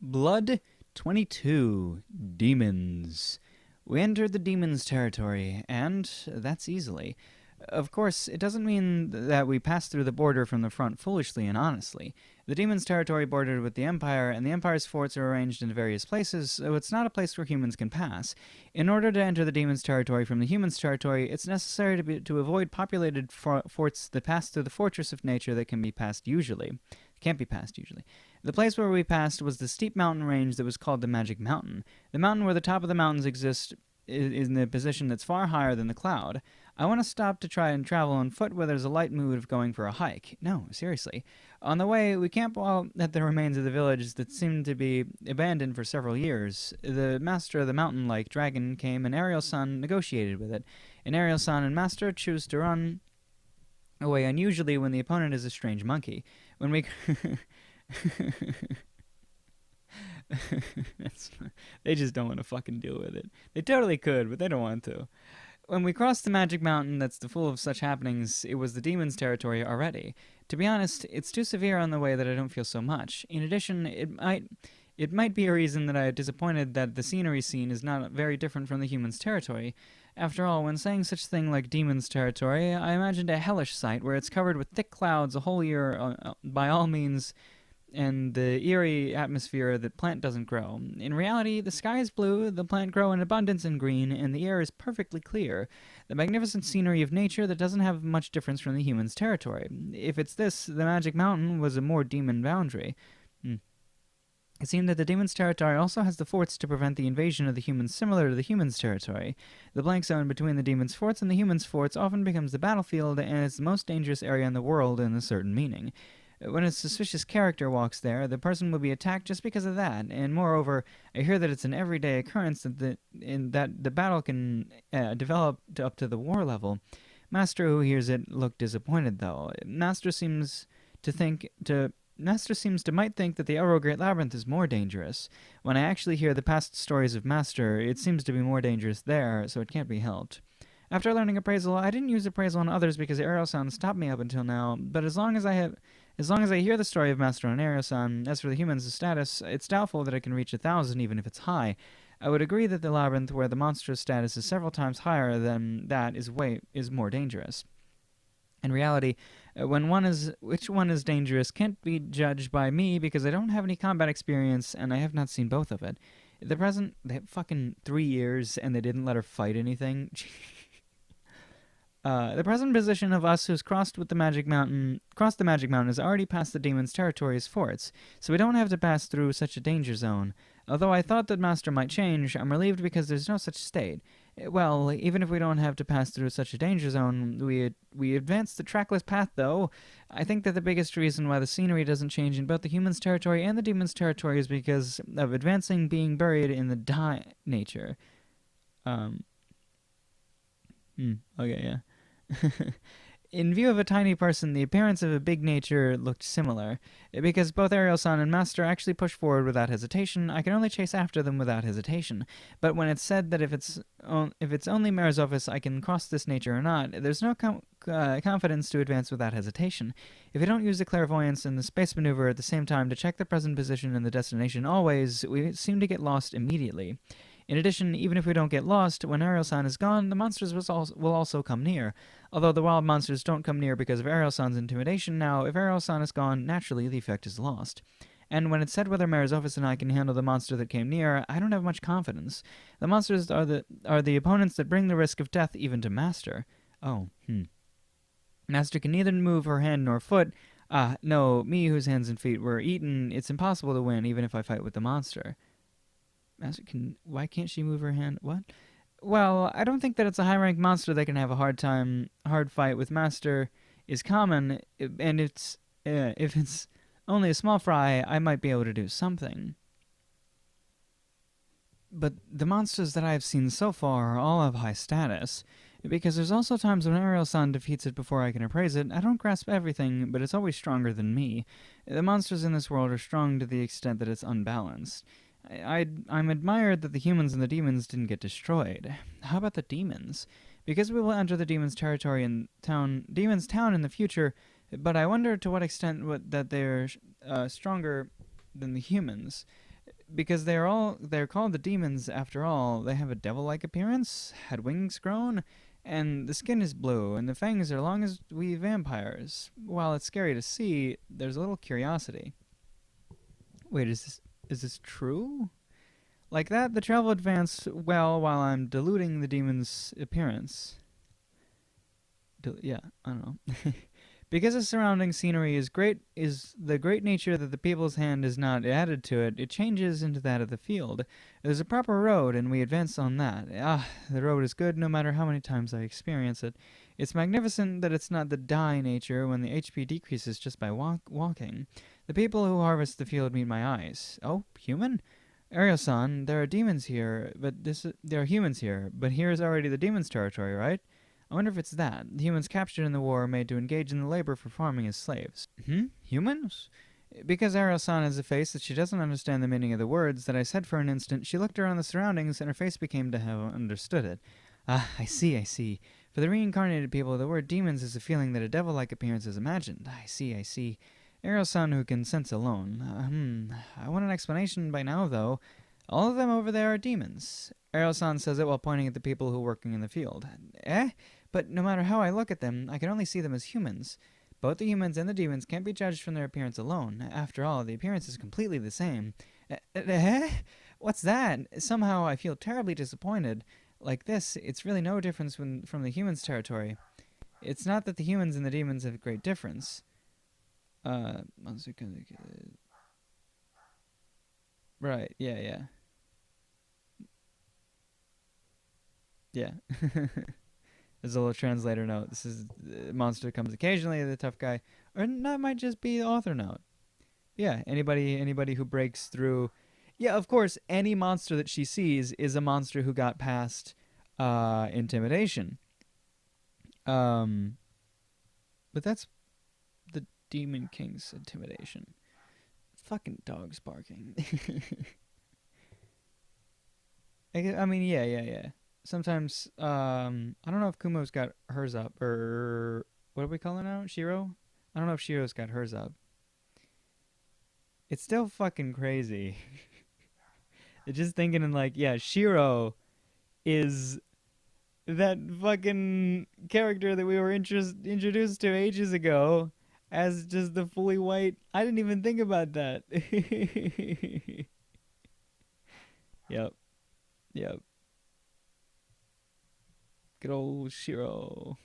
Blood 22. Demons. We entered the demons' territory, and that's easily. Of course, it doesn't mean that we passed through the border from the front foolishly and honestly. The demons' territory bordered with the Empire, and the Empire's forts are arranged into various places, so it's not a place where humans can pass. In order to enter the demons' territory from the humans' territory, it's necessary to avoid populated forts that pass through the fortress of nature that can be passed usually. Can't be passed usually. The place where we passed was the steep mountain range that was called the Magic Mountain. The mountain where the top of the mountains exists is in a position that's far higher than the cloud. I want to stop to try and travel on foot where there's a light mood of going for a hike. No, seriously. On the way, we camp out at the remains of the village that seemed to be abandoned for several years. The master of the mountain-like dragon came, and Ariel-san negotiated with it. And Ariel-san and master choose to run away unusually when the opponent is a strange monkey. When we... They just don't want to fucking deal with it. They totally could, but they don't want to. When we crossed the Magic Mountain that's full of such happenings, it was the demon's territory already. To be honest, it's too severe on the way that I don't feel so much. In addition, it might be a reason that I am disappointed that the scenery scene is not very different from the human's territory. After all, when saying such thing like demon's territory, I imagined a hellish sight where it's covered with thick clouds a whole year by all means, and the eerie atmosphere that plant doesn't grow. In reality, the sky is blue, the plant grow in abundance and green, and the air is perfectly clear. The magnificent scenery of nature that doesn't have much difference from the human's territory. If it's this, the Magic Mountain was a more demon boundary. It seemed that the demon's territory also has the forts to prevent the invasion of the humans similar to the human's territory. The blank zone between the demon's forts and the human's forts often becomes the battlefield, and it's the most dangerous area in the world in a certain meaning. When a suspicious character walks there, the person will be attacked just because of that, and moreover, I hear that it's an everyday occurrence that the battle can develop up to the war level. Master, who hears it, looked disappointed, though. Master seems to might think that the Emerald Great Labyrinth is more dangerous. When I actually hear the past stories of Master, it seems to be more dangerous there, so it can't be helped. After learning appraisal, I didn't use appraisal on others because Ariel-san stopped me up until now, but as long as I hear the story of Master and Ariel-san, as for the humans' status, it's doubtful that it can reach 1,000 even if it's high. I would agree that the labyrinth where the monster's status is several times higher than that is more dangerous. In reality, which one is dangerous can't be judged by me because I don't have any combat experience and I have not seen both of it. They have fucking 3 years and they didn't let her fight anything. The present position of us who's crossed the Magic Mountain is already past the demon's territory's forts, so we don't have to pass through such a danger zone. Although I thought that Master might change, I'm relieved because there's no such state. Well, even if we don't have to pass through such a danger zone, we advance the trackless path, though. I think that the biggest reason why the scenery doesn't change in both the human's territory and the demon's territory is because of advancing being buried in the nature. Okay, yeah. In view of a tiny person, the appearance of a big nature looked similar. Because both Ariel-san and Master actually push forward without hesitation, I can only chase after them without hesitation. But when it's said that if it's only Merizophis I can cross this nature or not, there's no confidence to advance without hesitation. If I don't use the clairvoyance and the space maneuver at the same time to check the present position and the destination always, we seem to get lost immediately. In addition, even if we don't get lost, when Ariel-san is gone, the monsters will also come near. Although the wild monsters don't come near because of Ariel-san's intimidation now, if Ariel-san is gone, naturally the effect is lost. And when it's said whether Merizophis and I can handle the monster that came near, I don't have much confidence. The monsters are the opponents that bring the risk of death even to Master. Master can neither move her hand nor foot. No, me whose hands and feet were eaten, it's impossible to win even if I fight with the monster. Master why can't she move her hand? What? Well, I don't think that it's a high-ranked monster that can have a hard fight with Master is common, and if it's only a small fry, I might be able to do something. But the monsters that I've seen so far all have high status, because there's also times when Ariel-san defeats it before I can appraise it. I don't grasp everything, but it's always stronger than me. The monsters in this world are strong to the extent that it's unbalanced. I'm admired that the humans and the demons didn't get destroyed. How about the demons? Because we will enter the demons' territory and demons' town in the future, but I wonder to what extent that they're stronger than the humans. because they're called the demons after all. They have a devil-like appearance, had wings grown, and the skin is blue, and the fangs are long as we vampires. While it's scary to see, there's a little curiosity. Wait, is this true? Like that, the travel advanced well while I'm diluting the demon's appearance. Yeah, I don't know. Because the surrounding scenery is the great nature that the people's hand is not added to it, it changes into that of the field. There's a proper road, and we advance on that. Ah, the road is good no matter how many times I experience it. It's magnificent that it's not the die nature when the HP decreases just by walking. The people who harvest the field meet my eyes. Oh, human? Ariel-san, there are demons here, but there are humans here, but here is already the demons' territory, right? I wonder if it's that. The humans captured in the war are made to engage in the labor for farming as slaves. Hmm? Humans? Because Ariel-san has a face that she doesn't understand the meaning of the words that I said for an instant, she looked around the surroundings and her face became to have understood it. Ah, I see, I see. For the reincarnated people, the word demons is a feeling that a devil-like appearance is imagined. I see, I see. Ariel-san who can sense alone. I want an explanation by now, though. All of them over there are demons. Ariel-san says it while pointing at the people who are working in the field. Eh? But no matter how I look at them, I can only see them as humans. Both the humans and the demons can't be judged from their appearance alone. After all, the appearance is completely the same. Eh? What's that? Somehow I feel terribly disappointed. Like this, it's really no difference from the humans' territory. It's not that the humans and the demons have a great difference. Right, yeah. Yeah. There's a little translator note. This is monster comes occasionally. The tough guy, or that might just be the author note. Yeah, anybody who breaks through. Yeah, of course, any monster that she sees is a monster who got past intimidation. Um, but that's the Demon King's intimidation. Fucking dogs barking. I mean, yeah. Sometimes, I don't know if Kumo's got hers up, or what do we call her now? Shiro? I don't know if Shiro's got hers up. It's still fucking crazy. Just thinking in like, yeah, Shiro is that fucking character that we were introduced to ages ago as just the fully white. I didn't even think about that. Yep, yep. Good old Shiro.